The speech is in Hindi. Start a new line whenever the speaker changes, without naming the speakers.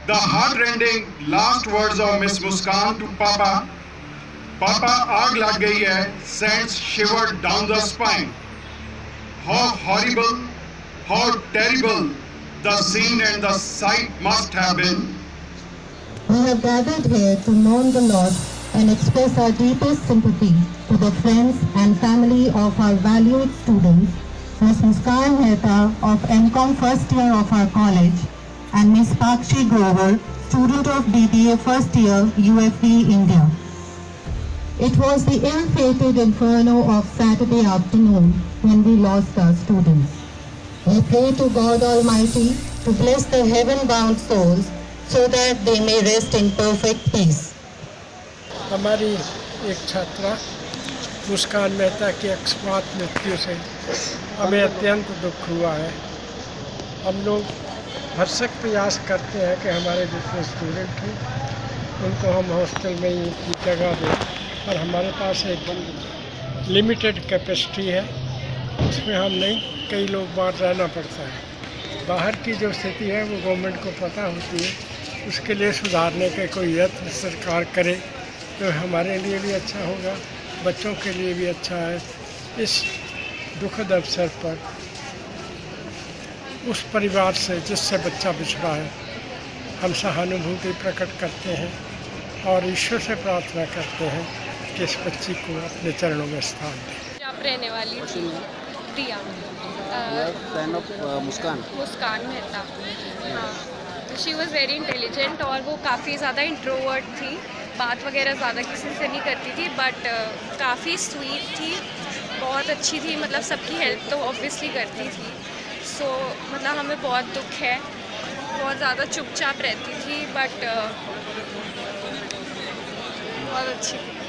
The heart-rending last words of Miss Muskan to Papa, Papa aag lag gayi hai, sends shiver down the spine. How horrible, how terrible the scene and the sight must have been.
We have gathered here to mourn the loss and express our deepest sympathy to the friends and family of our valued students, Ms. Muskan Mehta of MCOM first year of our college, and Ms. Pakshi Grover, student of BBA first year, UFE, India. It was the ill-fated inferno of Saturday afternoon when we lost our students. We pray to God Almighty to bless the heaven-bound souls so that they may rest in perfect peace.
हमारी एक छात्रा मुस्कान मेहता की अकस्मात मृत्यु से हमें अत्यंत दुख हुआ है। हम लोग भरसक प्रयास करते हैं कि हमारे जितने स्टूडेंट हैं उनको हम हॉस्टल में ही जगह दें, पर हमारे पास एक लिमिटेड कैपेसिटी है, उसमें हम नहीं, कई लोग बाहर रहना पड़ता है। बाहर की जो स्थिति है वो गवर्नमेंट को पता होती है, उसके लिए सुधारने के कोई यत्न सरकार करे तो हमारे लिए भी अच्छा होगा, बच्चों के लिए भी अच्छा है। इस दुखद अवसर पर उस परिवार से जिससे बच्चा बिछड़ा है हम सहानुभूति प्रकट करते हैं और ईश्वर से प्रार्थना करते हैं कि इस बच्ची को अपने चरणों में स्थान दें।
आप रहने वाली थी प्रिया मुस्कान मेहता। हाँ, शी वॉज़ वेरी इंटेलिजेंट और वो काफ़ी ज़्यादा इंट्रोवर्ट थी, बात वगैरह ज़्यादा किसी से नहीं करती थी, बट काफ़ी स्वीट थी, बहुत अच्छी थी, मतलब सबकी हेल्प तो ऑब्वियसली करती थी। सो मतलब हमें बहुत दुख है, बहुत ज़्यादा चुपचाप रहती थी, बट बहुत अच्छी थी।